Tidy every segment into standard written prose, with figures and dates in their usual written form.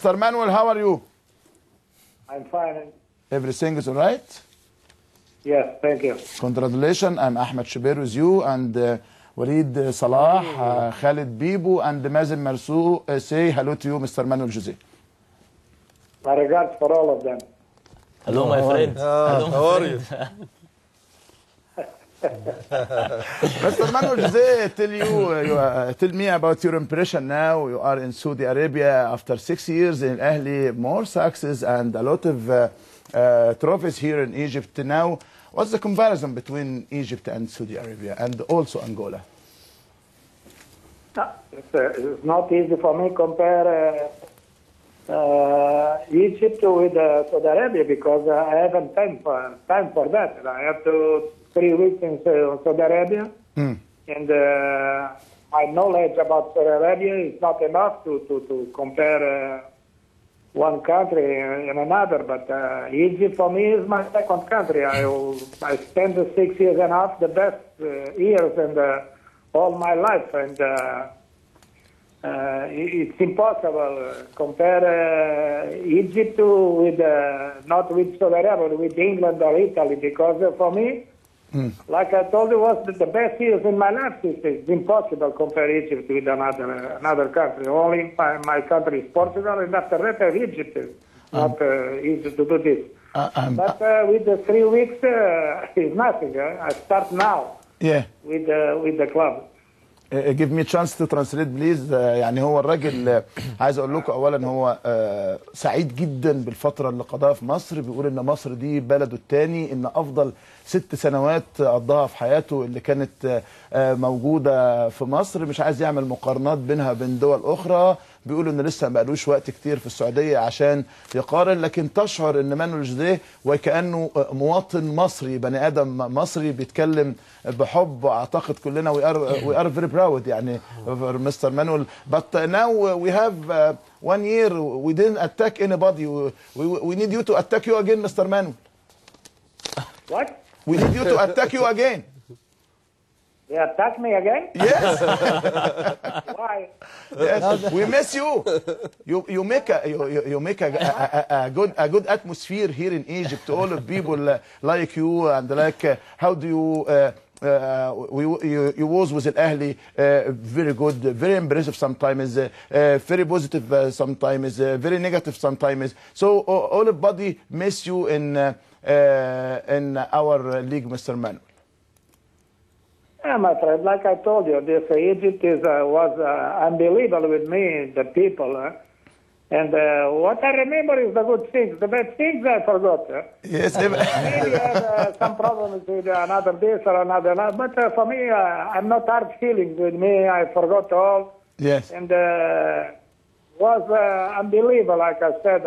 Mr. Manuel, how are you? I'm fine. Everything is all right? Yes, thank you. Congratulations. I'm Ahmed Shabeer with you, and Walid Salah, Khalid Bibu, and Mazen Marsu say hello to you, Mr. Manuel Jose. My regards for all of them. Hello, my friend. Hello, how are you? Mr. Manuel Jose, tell me about your impression now. You are in Saudi Arabia after 6 years in Ahli, more success and a lot of trophies here in Egypt now. What's the comparison between Egypt and Saudi Arabia and also Angola? It's not easy for me to compare Egypt with Saudi Arabia because I haven't time for that. I have to 3 weeks in Saudi Arabia, and my knowledge about Saudi Arabia is not enough to compare one country and another. But Egypt for me is my second country. I spent 6 years and a half, the best years in all my life, and it's impossible compare Egypt with not with Saudi Arabia, but with England or Italy, because for me, like I told you, was the best years in my life. It's impossible compare Egypt with another country. Only my country is Portugal, and after that Egypt is not easy to do this. But with the 3 weeks, it's nothing. I start now. Yeah. With the club. give me chance to translate please. يعني هو الراجل عايز اقول لكم اولا هو سعيد جدا بالفتره اللي قضاها في مصر. بيقول ان مصر دي بلده الثاني، ان افضل 6 سنوات قضاها في حياته اللي كانت موجوده في مصر. مش عايز يعمل مقارنات بينها وبين دول اخرى. بيقولوا ان لسه ما بقالوش وقت كتير في السعوديه عشان يقارن، لكن تشعر ان مانويل جوزيه وكانه مواطن مصري، بني ادم مصري بيتكلم بحب. اعتقد كلنا we are very proud يعني for Mr. Manuel. But now we have 1 year we didn't attack anybody. We need you to attack you again, Mr. Manuel. What? We need you to attack you again. They attack me again? Yes. Why? Yes. We miss you. You make a good atmosphere here in Egypt. All of people like you and like how do you you was with Al Ahly, very good, very impressive sometimes, very positive sometimes, very negative sometimes. So everybody miss you in our league, Mr. Manuel. Yeah, my friend, like I told you, this Egypt was unbelievable with me, the people. And what I remember is the good things. The bad things I forgot. Yes. Maybe I have some problems with another this or another. But for me, I'm not hard feelings with me. I forgot all. Yes. And was unbelievable, like I said.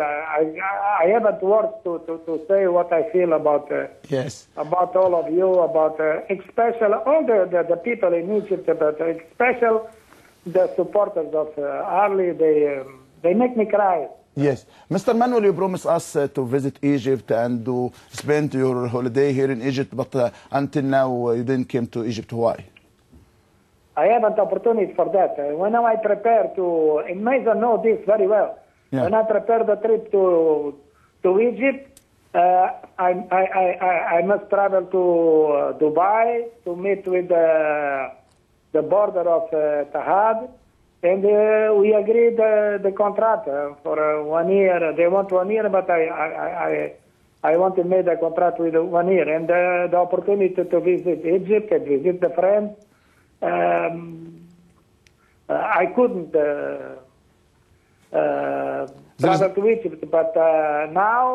I haven't words to say what I feel about yes, about all of you, about especially all the people in Egypt, but especially the supporters of Ahly. They make me cry. Yes. Mr. Manuel, you promised us to visit Egypt and to spend your holiday here in Egypt, but until now you didn't come to Egypt. Why? I haven't opportunity for that. When I prepare to, and Mason know this very well. Yeah. When I prepare the trip to Egypt, I must travel to Dubai to meet with the border of Tahad, and we agreed the contract for 1 year. They want 1 year, but I want to make the contract with 1 year, and the opportunity to visit Egypt and visit the friends. I couldn't travel to Egypt, but now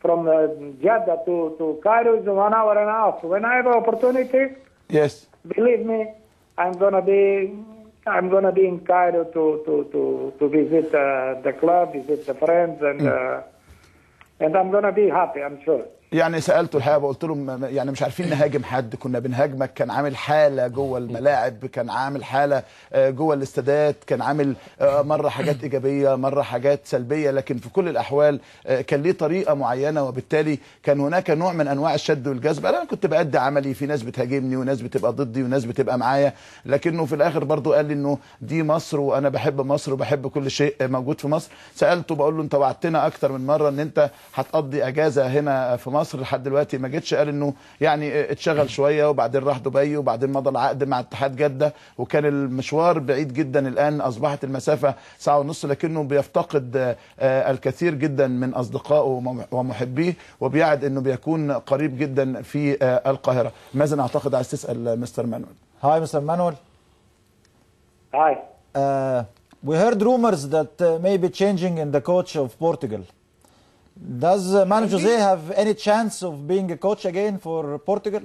from Jeddah to Cairo is 1 hour and a half. When I have an opportunity, yes, believe me, I'm gonna be in Cairo to visit the club, visit the friends, and I'm gonna be happy, I'm sure. يعني سالته الحقيقه وقلت له يعني مش عارفين نهاجم حد، كنا بنهاجمك. كان عامل حاله جوه الملاعب، كان عامل حاله جوه الاستادات، كان عامل مره حاجات ايجابيه مره حاجات سلبيه، لكن في كل الاحوال كان ليه طريقه معينه، وبالتالي كان هناك نوع من انواع الشد والجذب. انا كنت بأدي عملي، في ناس بتهاجمني وناس بتبقى ضدي وناس بتبقى معايا، لكنه في الاخر برضو قال لي انه دي مصر وانا بحب مصر وبحب كل شيء موجود في مصر. سالته بقول له انت وعدتنا اكتر من مره ان انت هتقضي اجازه هنا في مصر، لحد دلوقتي ما جتش. قال انه يعني اتشغل شويه وبعدين راح دبي وبعدين مضى العقد مع اتحاد جده، وكان المشوار بعيد جدا. الان اصبحت المسافه ساعه ونص، لكنه بيفتقد الكثير جدا من اصدقائه ومحبيه، وبيعد انه بيكون قريب جدا في القاهره. ماذا اعتقد عايز تسال مستر مانويل؟ Hi, Mr. Manuel. Hi. We heard rumors that maybe changing in the coach of Portugal. Does Manu Jose have any chance of being a coach again for Portugal?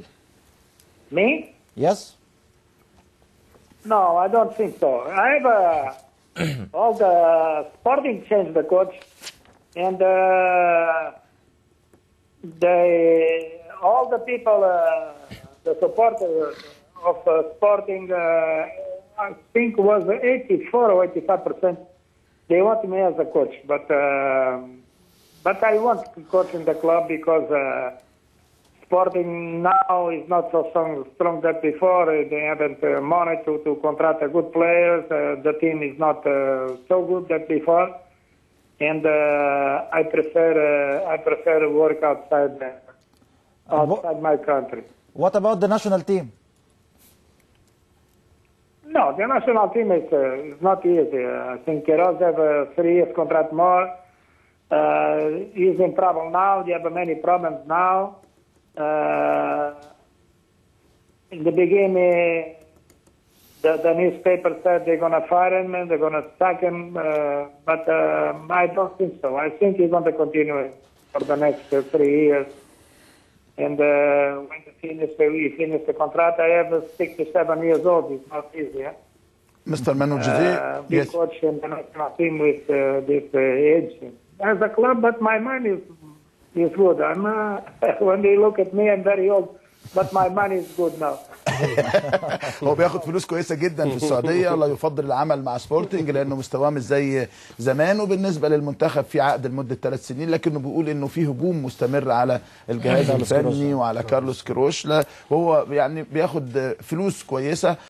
Me? Yes? No, I don't think so. I have all the Sporting changed the coach, and all the people, the supporters of Sporting, I think was 84 or 85%. They want me as a coach, but I want to coach in the club because Sporting now is not so strong that before. They haven't money to contract a good players. The team is not so good that before, and I prefer work outside my country. What about the national team? No, the national team is not easy. I think Queiroz have a 3 years contract more. He's in trouble now. They have many problems now. In the beginning, the newspaper said they're going to fire him and they're going to sack him, but I don't think so. I think he's going to continue for the next 3 years. And when he finish the contract, I have 67 years old. It's not easy. Yeah? Mr. Manu Jose, be yes. coach in the national team with this age. As a club, but my mind is good. When they look at me, I'm very old, but my money is good now. هو بياخد فلوس كويسه جدا في السعوديه، ولا يفضل العمل مع سبورتنج لانه مستواه مش زي زمان. وبالنسبه للمنتخب في عقد لمده 3 سنين، لكنه بيقول انه في هجوم مستمر على الجهاز الفني وعلى كارلوس كيروش، وهو يعني بياخد فلوس كويسه.